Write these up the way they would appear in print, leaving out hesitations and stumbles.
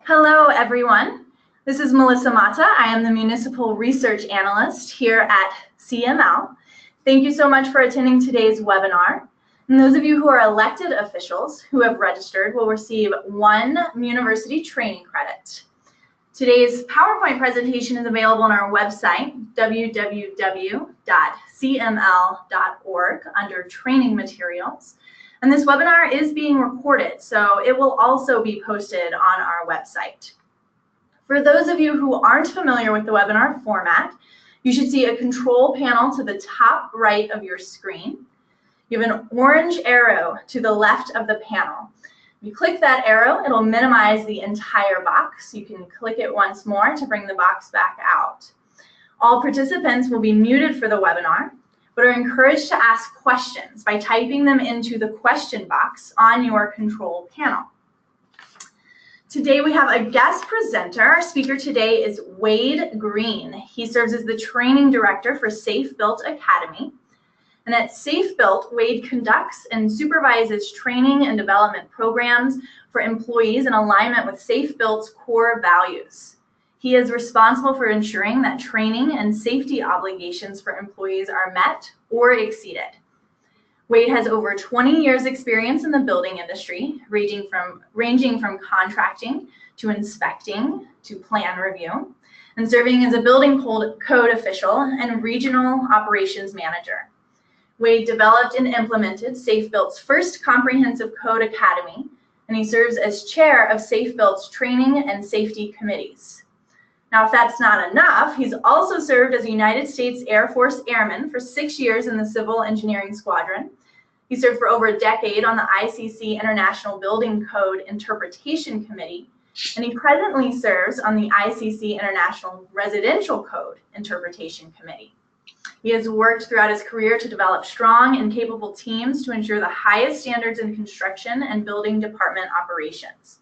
Hello, everyone. This is Melissa Mata. I am the Municipal Research Analyst here at CML. Thank you so much for attending today's webinar. And those of you who are elected officials who have registered will receive 1 university training credit. Today's PowerPoint presentation is available on our website, www.cml.org, under Training Materials. And this webinar is being recorded, so it will also be posted on our website. For those of you who aren't familiar with the webinar format, you should see a control panel to the top right of your screen. You have an orange arrow to the left of the panel. If you click that arrow, it'll minimize the entire box. You can click it once more to bring the box back out. All participants will be muted for the webinar, but are encouraged to ask questions by typing them into the question box on your control panel. Today we have a guest presenter. Our speaker today is Wade Green. He serves as the training director for Safe Built Academy. And at Safe Built, Wade conducts and supervises training and development programs for employees in alignment with Safe Built's core values. He is responsible for ensuring that training and safety obligations for employees are met or exceeded. Wade has over 20 years experience in the building industry, ranging from contracting to inspecting to plan review, and serving as a building code official and regional operations manager. Wade developed and implemented Safe Built's first comprehensive code academy, and he serves as chair of Safe Built's training and safety committees. Now, if that's not enough, he's also served as a United States Air Force Airman for 6 years in the Civil Engineering Squadron. He served for over a decade on the ICC International Building Code Interpretation Committee, and he presently serves on the ICC International Residential Code Interpretation Committee. He has worked throughout his career to develop strong and capable teams to ensure the highest standards in construction and building department operations.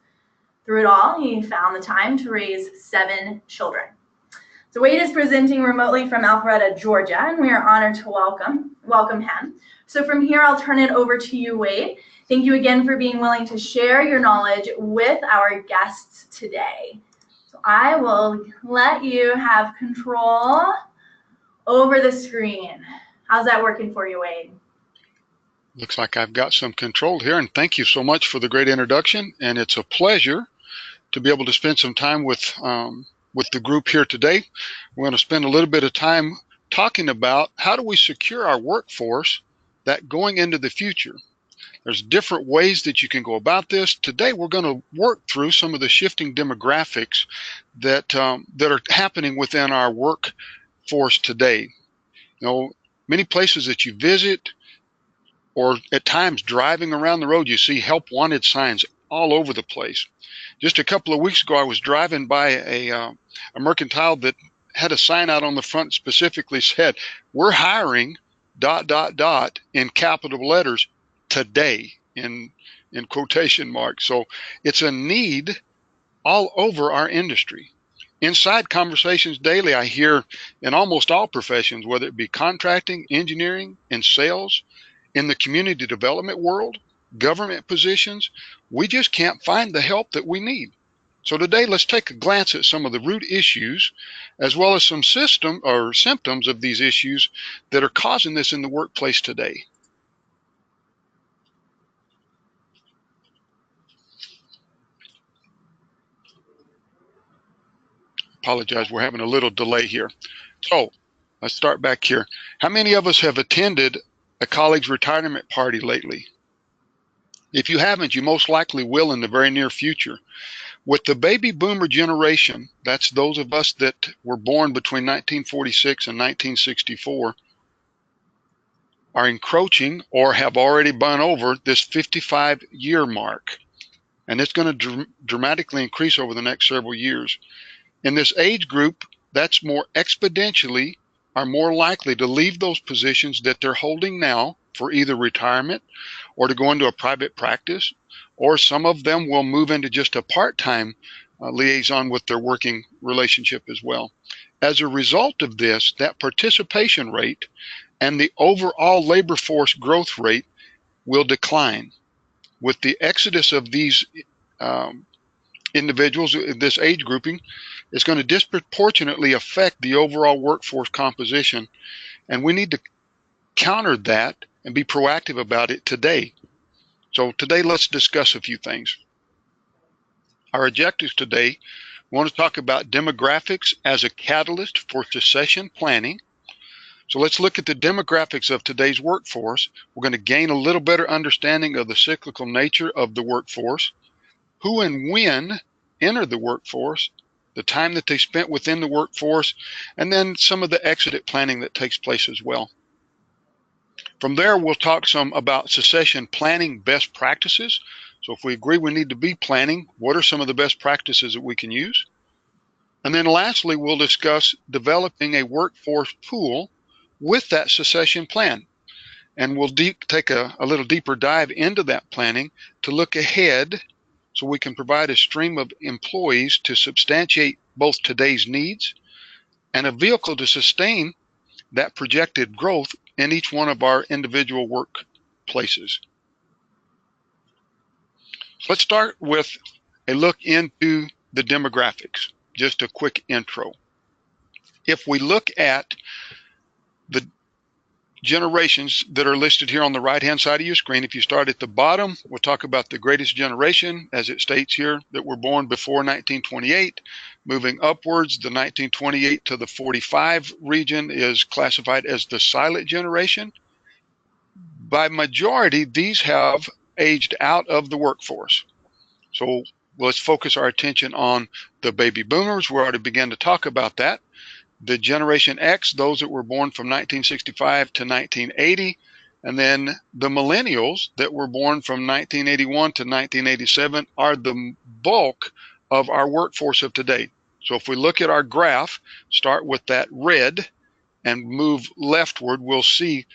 Through it all, he found the time to raise 7 children. So Wade is presenting remotely from Alpharetta, Georgia, and we are honored to welcome him. So from here, I'll turn it over to you, Wade. Thank you again for being willing to share your knowledge with our guests today. So I will let you have control over the screen. How's that working for you, Wade? Looks like I've got some control here, and thank you so much for the great introduction. And it's a pleasure to be able to spend some time with the group here today. We're going to spend a little bit of time talking about how do we secure our workforce that going into the future. There's different ways that you can go about this. Today, we're going to work through some of the shifting demographics that are happening within our workforce today. You know, many places that you visit, or at times driving around the road, you see help wanted signs all over the place. Just a couple of weeks ago, I was driving by a mercantile that had a sign out on the front specifically said, "We're hiring ... in capital letters today," in quotation marks. So it's a need all over our industry. Inside conversations daily, I hear in almost all professions, whether it be contracting, engineering, and sales, in the community development world, government positions, we just can't find the help that we need. So today, let's take a glance at some of the root issues, as well as some symptoms of these issues that are causing this in the workplace today. Apologize, we're having a little delay here. So let's start back here. How many of us have attended a colleague's retirement party lately? If you haven't, you most likely will in the very near future. With the baby boomer generation, that's those of us that were born between 1946 and 1964, are encroaching or have already gone over this 55-year mark. And it's going to dramatically increase over the next several years. In this age group, that's more exponentially are more likely to leave those positions that they're holding now for either retirement or to go into a private practice, or some of them will move into just a part-time liaison with their working relationship as well. As a result of this, that participation rate and the overall labor force growth rate will decline. With the exodus of these individuals in this age grouping is going to disproportionately affect the overall workforce composition, and we need to counter that and be proactive about it today. So today, let's discuss a few things. Our objectives today, we want to talk about demographics as a catalyst for succession planning. So let's look at the demographics of today's workforce. We're going to gain a little better understanding of the cyclical nature of the workforce, who and when enter the workforce, the time that they spent within the workforce, and then some of the exit planning that takes place as well. From there, we'll talk some about succession planning best practices. So if we agree we need to be planning, what are some of the best practices that we can use? And then lastly, we'll discuss developing a workforce pool with that succession plan. And we'll take a little deeper dive into that planning to look ahead so we can provide a stream of employees to substantiate both today's needs and a vehicle to sustain that projected growth in each one of our individual workplaces. So let's start with a look into the demographics, just a quick intro. If we look at the generations that are listed here on the right-hand side of your screen, if you start at the bottom, we'll talk about the greatest generation, as it states here, that were born before 1928. Moving upwards, the 1928 to the 45 region is classified as the silent generation. By majority, these have aged out of the workforce. So let's focus our attention on the baby boomers. We already began to talk about that. The Generation X, those that were born from 1965 to 1980, and then the millennials that were born from 1981 to 1987 are the bulk of our workforce of today. So if we look at our graph, start with that red and move leftward, we'll see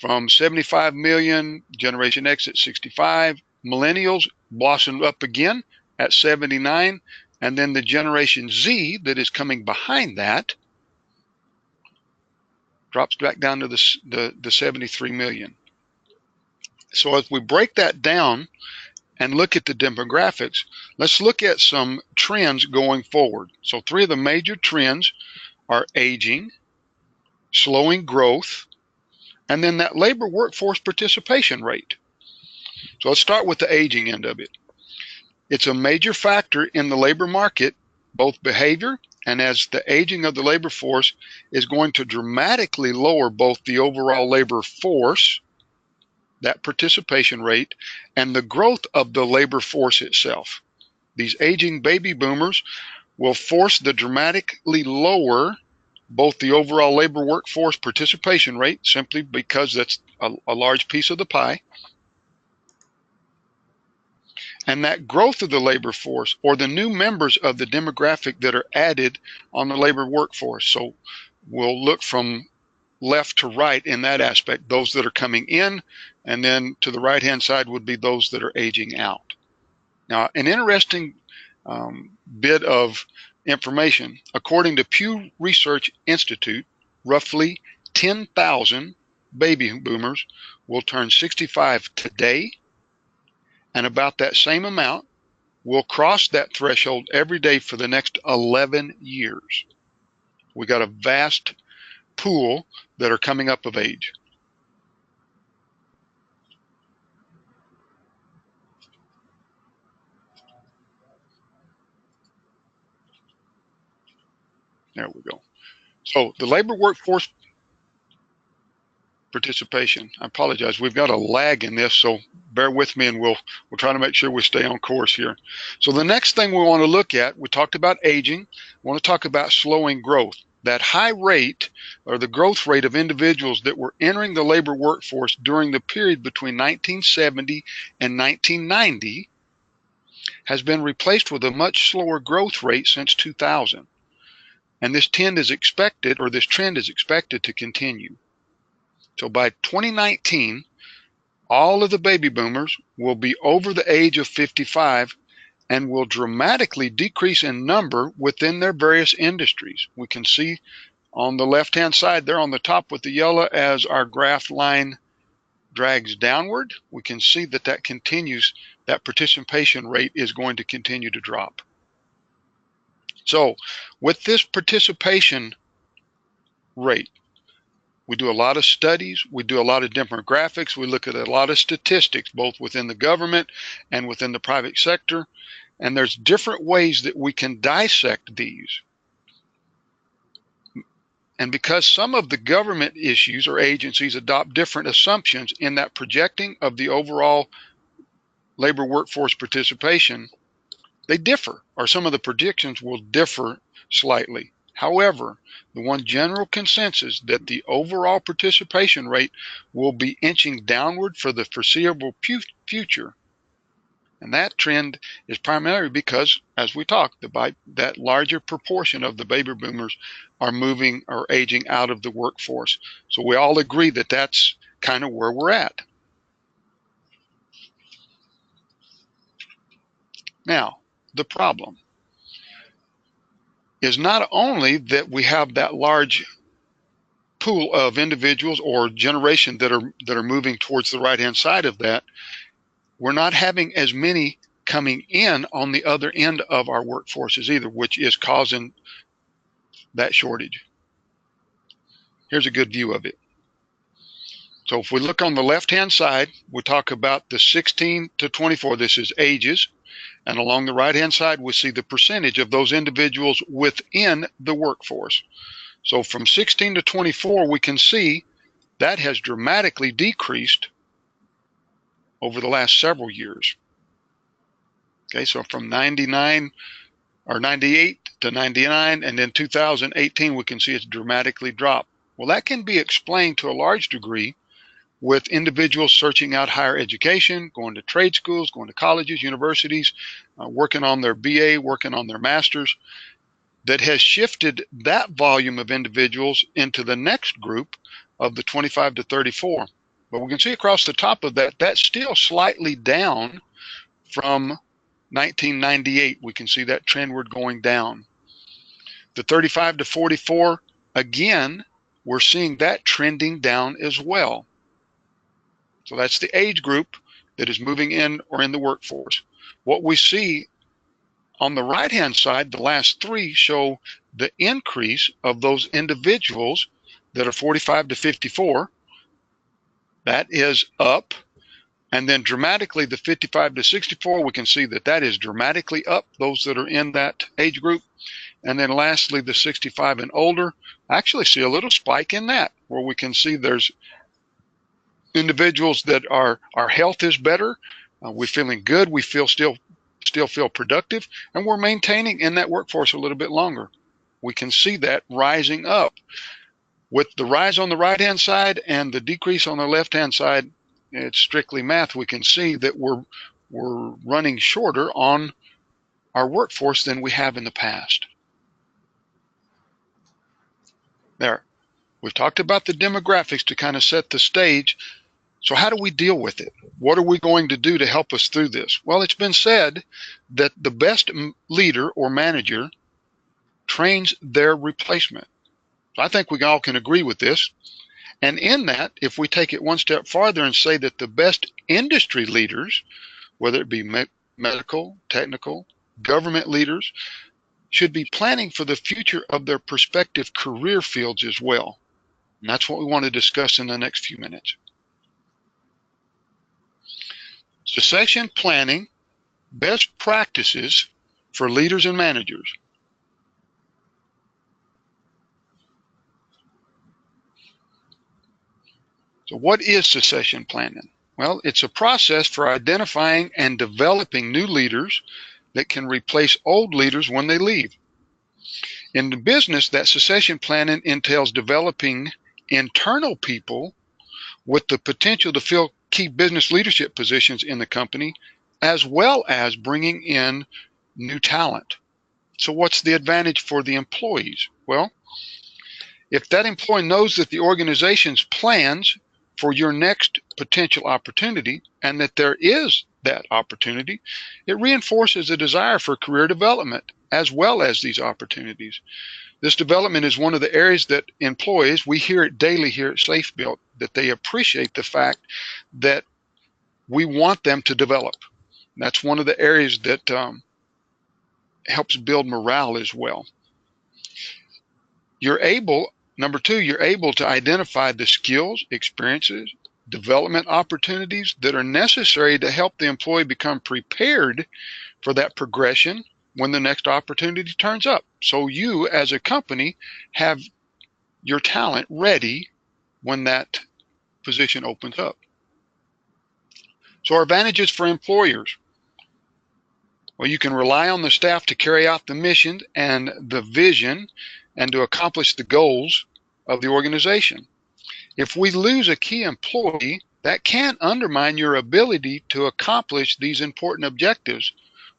from 75 million, Generation X at 65, millennials blossomed up again at 79, and then the Generation Z that is coming behind that drops back down to the 73 million. So as we break that down and look at the demographics, let's look at some trends going forward. So three of the major trends are aging, slowing growth, and then that labor workforce participation rate. So let's start with the aging end of it. It's a major factor in the labor market, both behavior and as the aging of the labor force is going to dramatically lower both the overall labor force, that participation rate, and the growth of the labor force itself. These aging baby boomers will force the dramatically lower both the overall labor workforce participation rate, simply because that's a large piece of the pie, and that growth of the labor force, or the new members of the demographic that are added on the labor workforce. So we'll look from left to right in that aspect, those that are coming in, and then to the right-hand side would be those that are aging out. Now, an interesting bit of information, according to Pew Research Institute, roughly 10,000 baby boomers will turn 65 today, and about that same amount will cross that threshold every day for the next 11 years. We got a vast pool that are coming up of age. There we go. So the labor workforce participation, I apologize, we've got a lag in this, so bear with me and we'll try to make sure we stay on course here. So the next thing we want to look at, we talked about aging, we want to talk about slowing growth. That high rate, or the growth rate of individuals that were entering the labor workforce during the period between 1970 and 1990 has been replaced with a much slower growth rate since 2000. And this trend is expected to continue. So by 2019, all of the baby boomers will be over the age of 55 and will dramatically decrease in number within their various industries. We can see on the left-hand side there on the top with the yellow, as our graph line drags downward, we can see that continues, that participation rate is going to continue to drop. So with this participation rate, we do a lot of studies, we do a lot of demographics, we look at a lot of statistics, both within the government and within the private sector, and there's different ways that we can dissect these. And because some of the government issues or agencies adopt different assumptions in that projecting of the overall labor workforce participation, they differ, or some of the predictions will differ slightly. However, the one general consensus that the overall participation rate will be inching downward for the foreseeable future. And that trend is primarily because, as we talked, that larger proportion of the baby boomers are moving or aging out of the workforce. So we all agree that that's kind of where we're at. Now, the problem is not only that we have that large pool of individuals or generation that are moving towards the right-hand side of that, we're not having as many coming in on the other end of our workforces either, which is causing that shortage. Here's a good view of it. So if we look on the left-hand side, we talk about the 16 to 24. This is ages. And along the right-hand side, we see the percentage of those individuals within the workforce. So from 16 to 24, we can see that has dramatically decreased over the last several years. Okay, so from 99 or 98 to 99, and then 2018, we can see it's dramatically dropped. Well, that can be explained to a large degree with individuals searching out higher education, going to trade schools, going to colleges, universities, working on their BA, working on their master's. That has shifted that volume of individuals into the next group of the 25 to 34. But we can see across the top of that, that's still slightly down from 1998. We can see that trendward going down. The 35 to 44, again, we're seeing that trending down as well. So that's the age group that is moving in or in the workforce. What we see on the right-hand side, the last three show the increase of those individuals that are 45 to 54. That is up. And then dramatically, the 55 to 64, we can see that that is dramatically up, those that are in that age group. And then lastly, the 65 and older, I actually see a little spike in that, where we can see there's individuals that our health is better, we're feeling good, we feel still feel productive, and we're maintaining in that workforce a little bit longer. We can see that rising up. With the rise on the right-hand side and the decrease on the left-hand side, it's strictly math. We can see that we're running shorter on our workforce than we have in the past. There. We've talked about the demographics to kind of set the stage. So how do we deal with it? What are we going to do to help us through this? Well, it's been said that the best leader or manager trains their replacement. So I think we all can agree with this. And in that, if we take it one step farther and say that the best industry leaders, whether it be medical, technical, government leaders, should be planning for the future of their prospective career fields as well. And that's what we want to discuss in the next few minutes. Succession planning, best practices for leaders and managers. So what is succession planning? Well, it's a process for identifying and developing new leaders that can replace old leaders when they leave. In the business, that succession planning entails developing internal people with the potential to fill key business leadership positions in the company, as well as bringing in new talent. So what's the advantage for the employees? Well, if that employee knows that the organization's plans for your next potential opportunity and that there is that opportunity, it reinforces a desire for career development as well as these opportunities. This development is one of the areas that employees, we hear it daily here at SafeBuilt, that they appreciate the fact that we want them to develop. That's one of the areas that helps build morale as well. Number two, you're able to identify the skills, experiences, development opportunities that are necessary to help the employee become prepared for that progression when the next opportunity turns up. So you, as a company, have your talent ready when that position opens up. So our advantages for employers. Well, you can rely on the staff to carry out the mission and the vision and to accomplish the goals of the organization. If we lose a key employee, that can undermine your ability to accomplish these important objectives,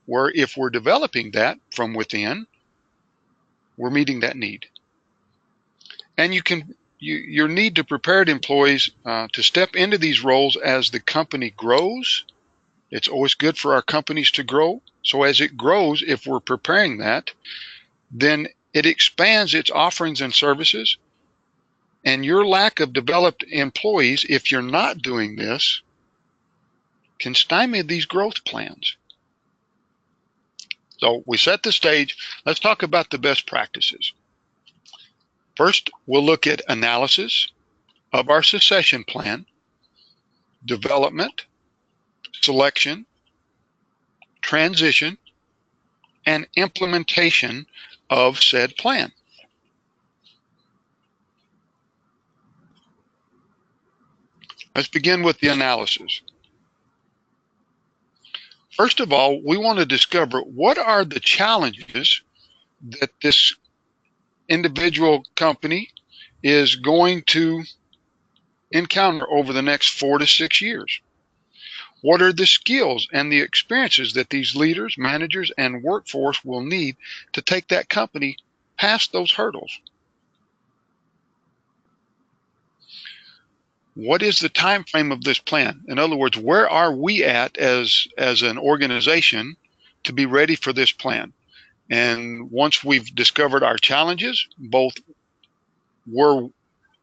where if we're developing that from within, we're meeting that need. And your need to prepare employees to step into these roles as the company grows. It's always good for our companies to grow. So as it grows, if we're preparing that, then it expands its offerings and services. And your lack of developed employees, if you're not doing this, can stymie these growth plans. So we set the stage. Let's talk about the best practices. First, we'll look at analysis of our succession plan, development, selection, transition, and implementation of said plan. Let's begin with the analysis. First of all, we want to discover what are the challenges that this individual company is going to encounter over the next 4 to 6 years. What are the skills and the experiences that these leaders, managers, and workforce will need to take that company past those hurdles? What is the time frame of this plan? In other words, where are we at as an organization to be ready for this plan? And once we've discovered our challenges, both where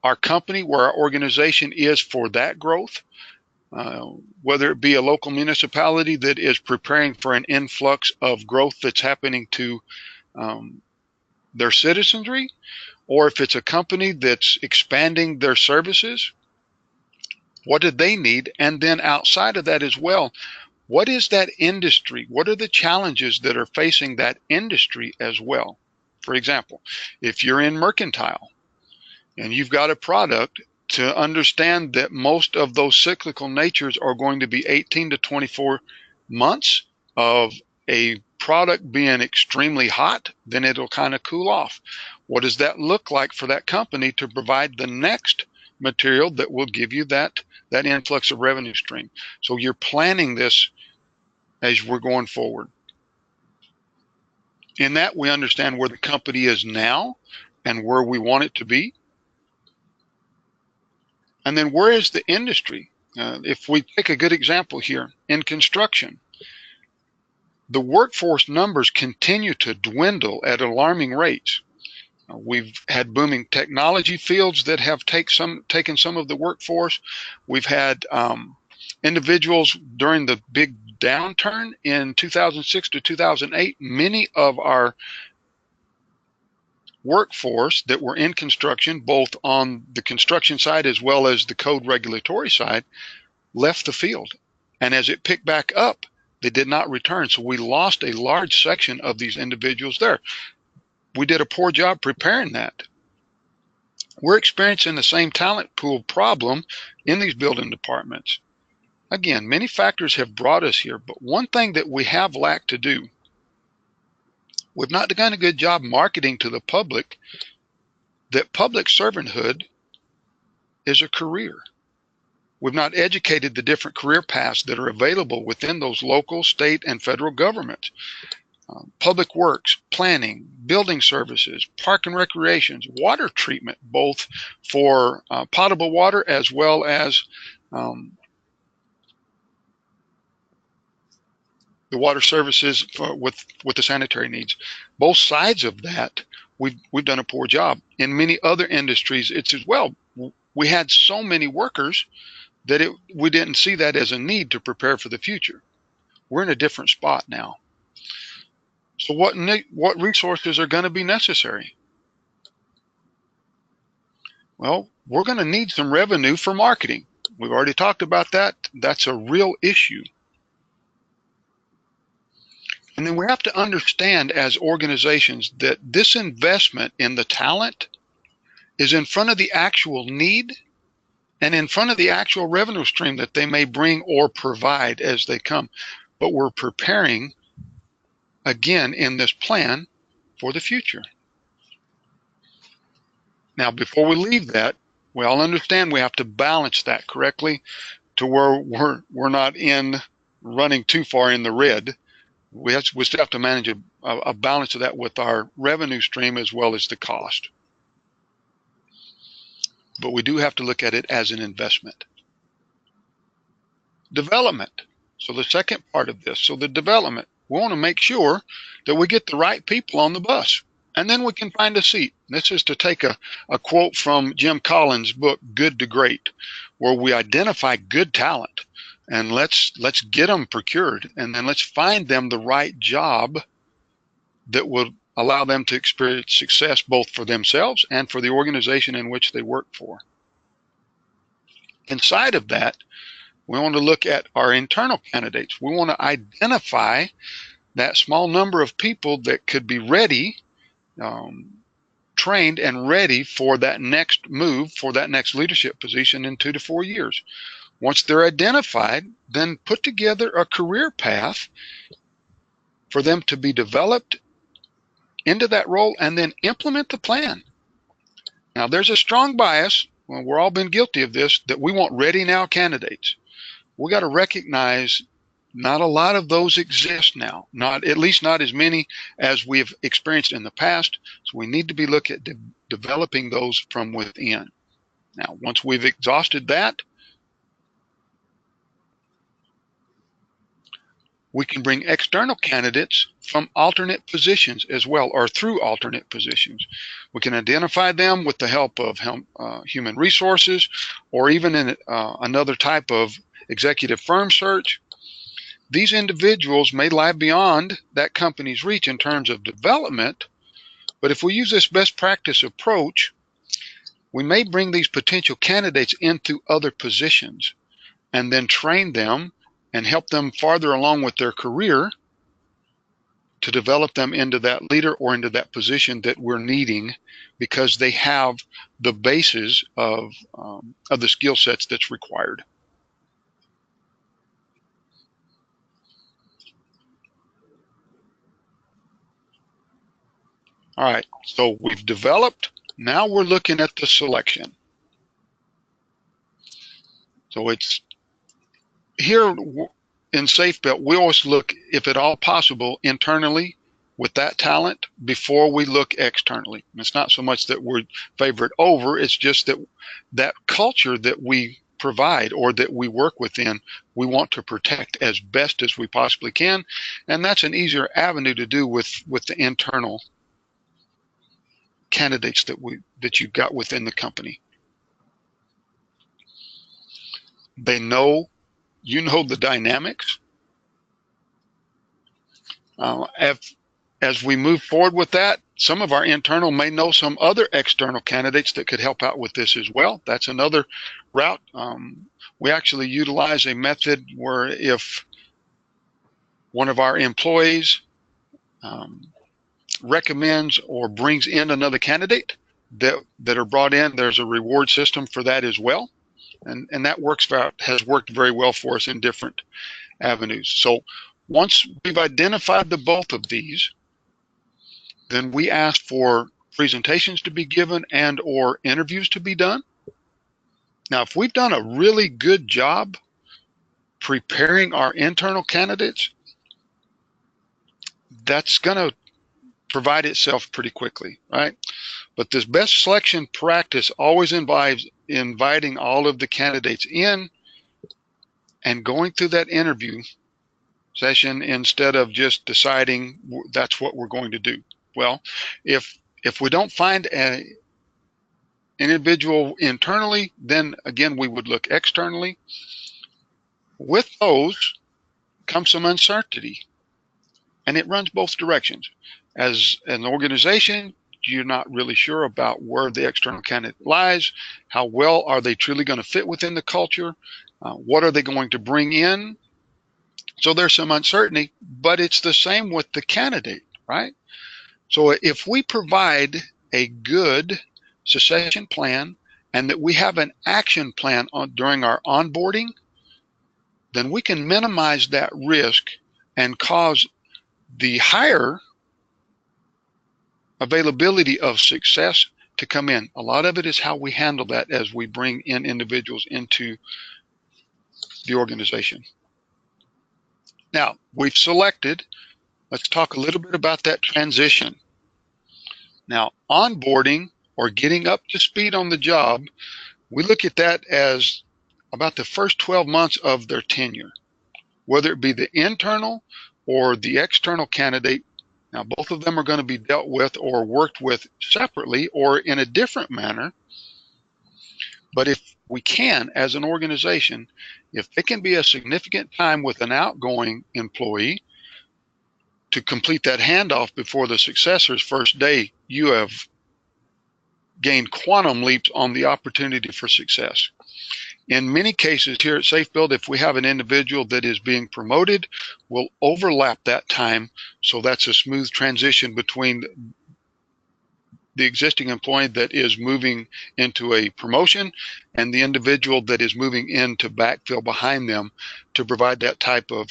our company, where our organization is for that growth, whether it be a local municipality that is preparing for an influx of growth that's happening to their citizenry, or if it's a company that's expanding their services, what do they need? And then outside of that as well, what is that industry? What are the challenges that are facing that industry as well? For example, if you're in mercantile and you've got a product, to understand that most of those cyclical natures are going to be 18 to 24 months of a product being extremely hot, then it'll kind of cool off. What does that look like for that company to provide the next material that will give you that influx of revenue stream? So you're planning this as we're going forward. In that, we understand where the company is now and where we want it to be. And then where is the industry? If we take a good example here, in construction, the workforce numbers continue to dwindle at alarming rates. We've had booming technology fields that have taken some of the workforce. We've had individuals during the big downturn in 2006 to 2008. Many of our workforce that were in construction, both on the construction side as well as the code regulatory side, left the field. And as it picked back up, they did not return. So we lost a large section of these individuals there. We did a poor job preparing that. We're experiencing the same talent pool problem in these building departments. Again, many factors have brought us here, but one thing that we have lacked to do, we've not done a good job marketing to the public that public servanthood is a career. We've not educated the different career paths that are available within those local, state, and federal governments. Public works, planning, building services, park and recreations, water treatment, both for potable water as well as the water services with the sanitary needs. Both sides of that, we've done a poor job. In many other industries, it's as well. We had so many workers that we didn't see that as a need to prepare for the future. We're in a different spot now. So what resources are going to be necessary? Well, we're going to need some revenue for marketing. We've already talked about that. That's a real issue. And then we have to understand as organizations that this investment in the talent is in front of the actual need and in front of the actual revenue stream that they may bring or provide as they come. But we're preparing, again, in this plan for the future. Now, before we leave that, we all understand we have to balance that correctly to where we're not running too far in the red. We still have to manage a balance of that with our revenue stream as well as the cost. But we do have to look at it as an investment. Development. So the second part of this, so the development, we want to make sure that we get the right people on the bus, and then we can find a seat. This is to take a quote from Jim Collins' book, Good to Great, where we identify good talent and let's get them procured, and then let's find them the right job that will allow them to experience success both for themselves and for the organization in which they work for. Inside of that, we want to look at our internal candidates. We want to identify that small number of people that could be ready, trained and ready for that next move, for that next leadership position in 2 to 4 years. Once they're identified, then put together a career path for them to be developed into that role and then implement the plan. Now, there's a strong bias, well, we've all been guilty of this, that we want ready now candidates. We got to recognize not a lot of those exist now, at least not as many as we've experienced in the past. So we need to be looking at developing those from within. Now, once we've exhausted that, we can bring external candidates from alternate positions as well, or through alternate positions. We can identify them with the help of human resources, or even in another type of executive firm search. These individuals may lie beyond that company's reach in terms of development, but if we use this best practice approach, we may bring these potential candidates into other positions and then train them and help them farther along with their career to develop them into that leader or into that position that we're needing, because they have the basis of the skill sets that's required. All right, so we've developed. Now we're looking at the selection. So it's here in SafeBelt, we always look, if at all possible, internally with that talent before we look externally. And it's not so much that we favor it over, it's just that that culture that we provide or that we work within, we want to protect as best as we possibly can. And that's an easier avenue to do with the internal candidates that you've got within the company. They know, you know, the dynamics. As we move forward with that, some of our internal may know some other external candidates that could help out with this as well. That's another route. We actually utilize a method where if one of our employees recommends or brings in another candidate that are brought in, there's a reward system for that as well. And that has worked very well for us in different avenues. So once we've identified the both of these, then we ask for presentations to be given and or interviews to be done. Now, if we've done a really good job preparing our internal candidates, that's going to provide itself pretty quickly, right? But this best selection practice always involves inviting all of the candidates in and going through that interview session instead of just deciding that's what we're going to do. Well, if we don't find an individual internally, then again, we would look externally. With those comes some uncertainty. and it runs both directions. As an organization, you're not really sure about where the external candidate lies, how well are they truly going to fit within the culture, what are they going to bring in. So there's some uncertainty, but it's the same with the candidate, right? So if we provide a good succession plan and that we have an action plan during our onboarding, then we can minimize that risk and cause the higher availability of success to come in. A lot of it is how we handle that as we bring in individuals into the organization. Now, we've selected, let's talk a little bit about that transition. Now, onboarding or getting up to speed on the job, we look at that as about the first 12 months of their tenure, whether it be the internal or the external candidate. Now, both of them are going to be dealt with or worked with separately or in a different manner. But if we can, as an organization, if it can be a significant time with an outgoing employee to complete that handoff before the successor's first day, you have gained quantum leaps on the opportunity for success. In many cases here at SafeBuild, if we have an individual that is being promoted, we'll overlap that time. So that's a smooth transition between the existing employee that is moving into a promotion and the individual that is moving into backfill behind them to provide that type of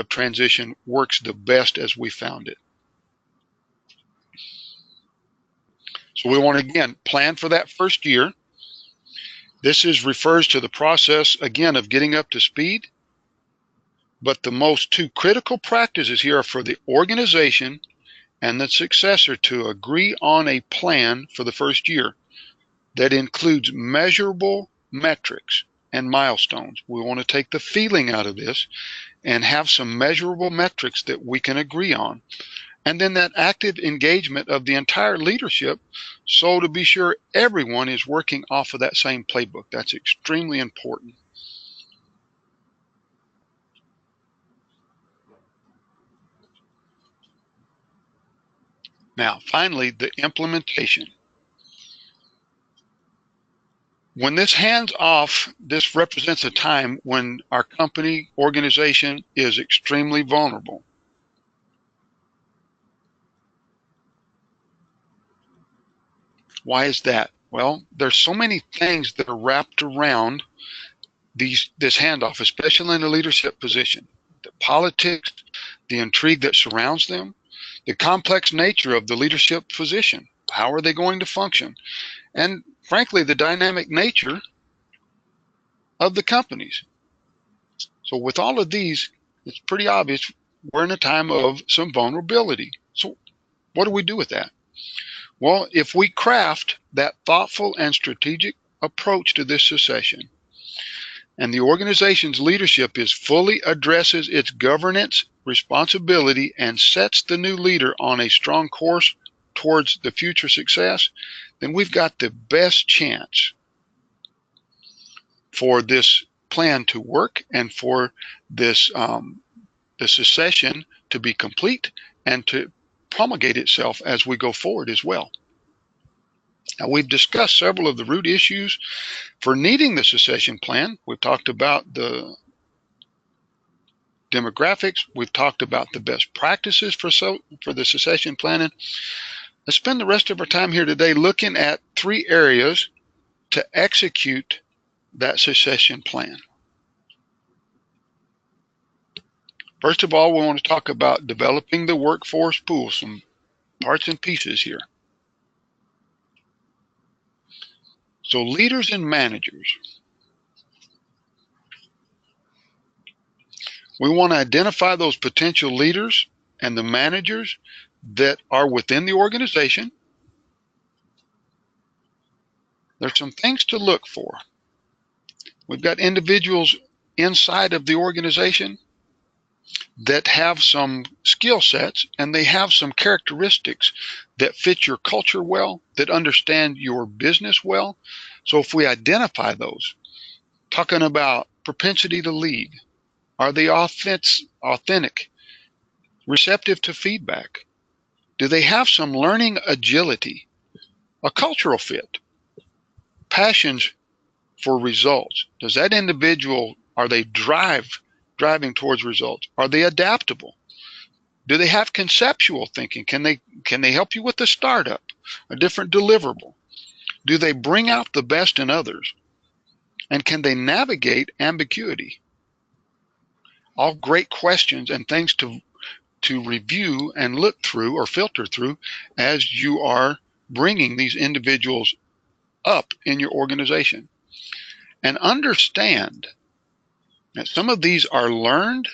transition works the best as we found it. So we want to, again, plan for that first year. This refers to the process, again, of getting up to speed. But the most two critical practices here are for the organization and the successor to agree on a plan for the first year that includes measurable metrics and milestones. We want to take the feeling out of this and have some measurable metrics that we can agree on. And then that active engagement of the entire leadership, so to be sure everyone is working off of that same playbook. That's extremely important. Now, finally, the implementation. When this hands off, this represents a time when our company organization is extremely vulnerable. Why is that? Well, there's so many things that are wrapped around this handoff, especially in a leadership position. The politics, the intrigue that surrounds them, the complex nature of the leadership position. How are they going to function? And frankly, the dynamic nature of the companies. So with all of these, it's pretty obvious we're in a time of some vulnerability. So what do we do with that? Well, if we craft that thoughtful and strategic approach to this succession, and the organization's leadership fully addresses its governance responsibility and sets the new leader on a strong course towards the future success, then we've got the best chance for this plan to work and for this the succession to be complete and to promulgate itself as we go forward as well. Now, we've discussed several of the root issues for needing the succession plan. We've talked about the demographics. We've talked about the best practices for the succession planning. Let's spend the rest of our time here today looking at 3 areas to execute that succession plan. First of all, we want to talk about developing the workforce pool, some parts and pieces here. So leaders and managers, we want to identify those potential leaders and the managers that are within the organization. There's some things to look for. We've got individuals inside of the organization that have some skill sets and they have some characteristics that fit your culture well, that understand your business well. So if we identify those, talking about propensity to lead, are they authentic? receptive to feedback? Do they have some learning agility, a cultural fit, passions for results? Does that individual, are they driving towards results? Are they adaptable? Do they have conceptual thinking? Can they help you with a startup, a different deliverable? Do they bring out the best in others? And can they navigate ambiguity? All great questions and things to review and look through or filter through as you are bringing these individuals up in your organization. And understand that some of these are learned,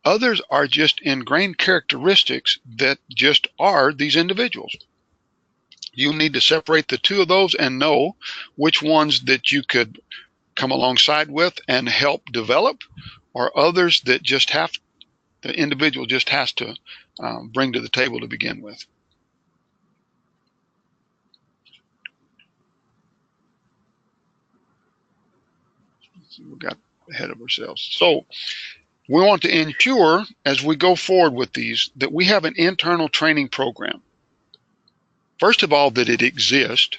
others are just ingrained characteristics that just are these individuals. You need to separate the two of those and know which ones that you could come alongside with and help develop, or others that just the individual just has to bring to the table to begin with. We got ahead of ourselves. So we want to ensure as we go forward with these that we have an internal training program. First of all, that it exists.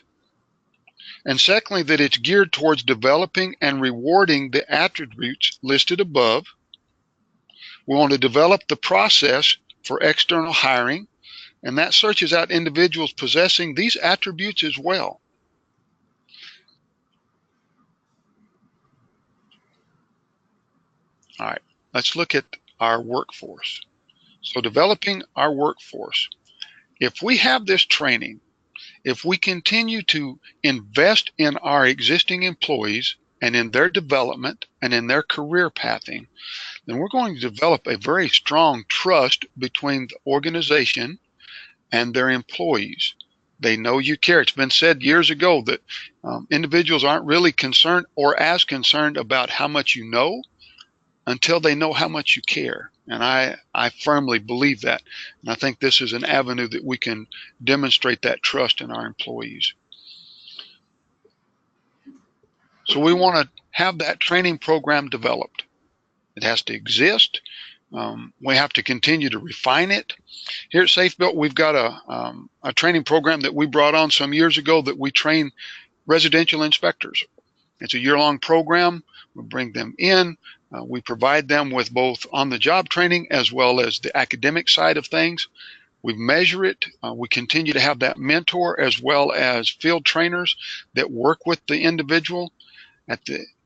And secondly, that it's geared towards developing and rewarding the attributes listed above. We want to develop the process for external hiring, and that searches out individuals possessing these attributes as well. All right, let's look at our workforce. So developing our workforce. If we have this training, if we continue to invest in our existing employees and in their development and in their career pathing, then we're going to develop a very strong trust between the organization and their employees. They know you care. It's been said years ago that individuals aren't really concerned or as concerned about how much you know until they know how much you care. And I firmly believe that. And I think this is an avenue that we can demonstrate that trust in our employees. So we want to have that training program developed. It has to exist. We have to continue to refine it. Here at SafeBuilt, we've got a training program that we brought on some years ago that we train residential inspectors. It's a year-long program. We bring them in. We provide them with both on-the-job training as well as the academic side of things. We measure it. We continue to have that mentor as well as field trainers that work with the individual.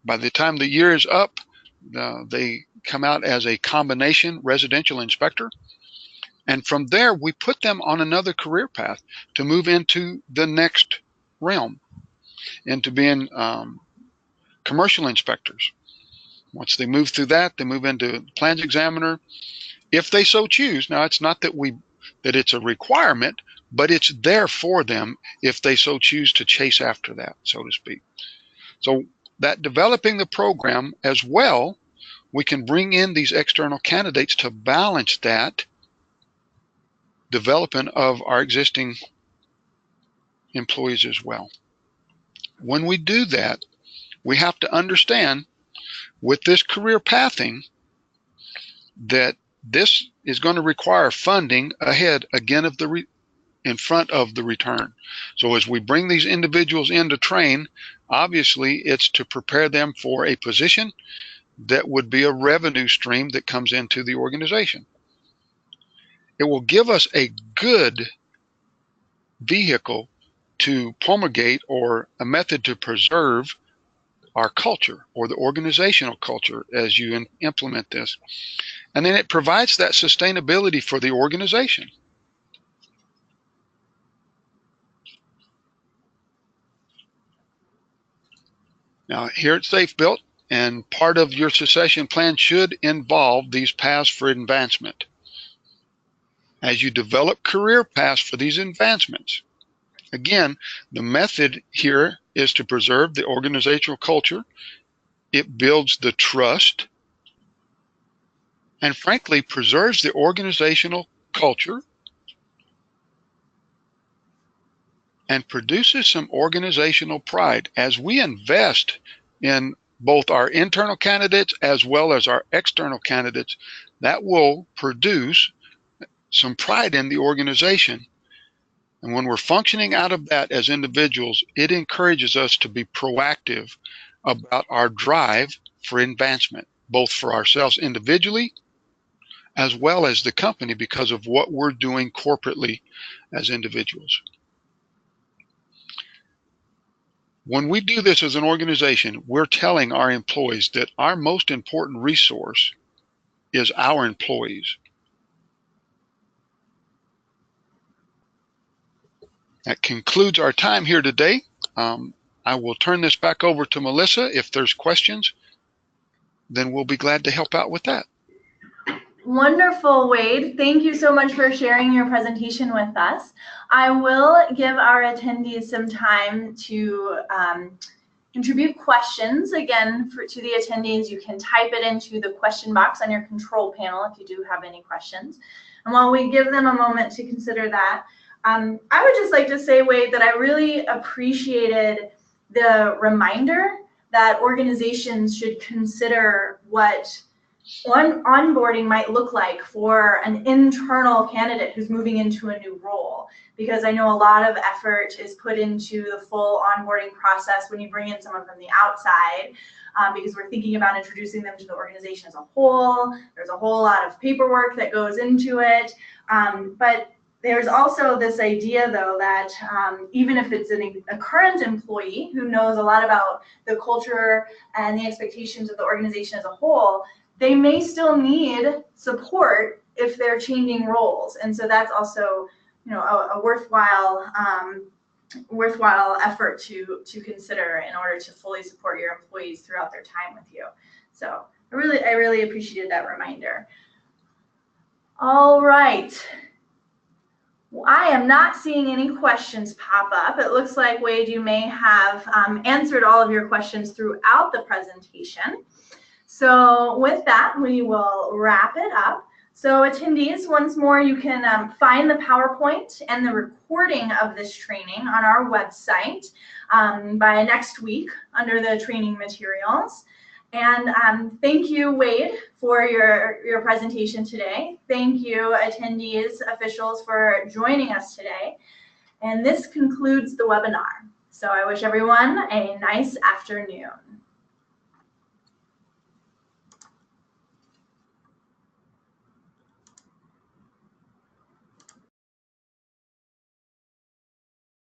By the time the year is up, they come out as a combination residential inspector. And from there, we put them on another career path to move into the next realm, into being commercial inspectors. Once they move through that, they move into plans examiner, if they so choose. Now, it's not that it's a requirement, but it's there for them if they so choose to chase after that, so to speak. So that developing the program as well, we can bring in these external candidates to balance that development of our existing employees as well. When we do that, we have to understand with this career pathing that this is going to require funding ahead again of in front of the return. So as we bring these individuals in to train, obviously it's to prepare them for a position that would be a revenue stream that comes into the organization. It will give us a good vehicle to promulgate or a method to preserve our culture or the organizational culture as you implement this. And then it provides that sustainability for the organization. Now, here at SafeBuilt, and part of your succession plan should involve these paths for advancement. As you develop career paths for these advancements, again, the method here is to preserve the organizational culture. It builds the trust and frankly preserves the organizational culture and produces some organizational pride. As we invest in both our internal candidates as well as our external candidates, that will produce some pride in the organization. And when we're functioning out of that as individuals, it encourages us to be proactive about our drive for advancement, both for ourselves individually as well as the company, because of what we're doing corporately as individuals. When we do this as an organization, we're telling our employees that our most important resource is our employees. That concludes our time here today. I will turn this back over to Melissa. If there's questions, then we'll be glad to help out with that. Wonderful, Wade. Thank you so much for sharing your presentation with us. I will give our attendees some time to contribute questions. Again, to the attendees, you can type it into the question box on your control panel if you do have any questions. And while we give them a moment to consider that, I would just like to say, Wade, that I really appreciated the reminder that organizations should consider what onboarding might look like for an internal candidate who's moving into a new role, because I know a lot of effort is put into the full onboarding process when you bring in someone from the outside, because we're thinking about introducing them to the organization as a whole. There's a whole lot of paperwork that goes into it, but there's also this idea, though, that even if it's a current employee who knows a lot about the culture and the expectations of the organization as a whole, they may still need support if they're changing roles. And so that's also, you know, a worthwhile effort to consider in order to fully support your employees throughout their time with you. So I really appreciated that reminder. All right. Well, I am not seeing any questions pop up. It looks like, Wade, you may have answered all of your questions throughout the presentation. So with that, we will wrap it up. So attendees, once more, you can find the PowerPoint and the recording of this training on our website by next week under the training materials. And thank you, Wade, for your presentation today. Thank you, attendees, officials, for joining us today. And this concludes the webinar. So I wish everyone a nice afternoon.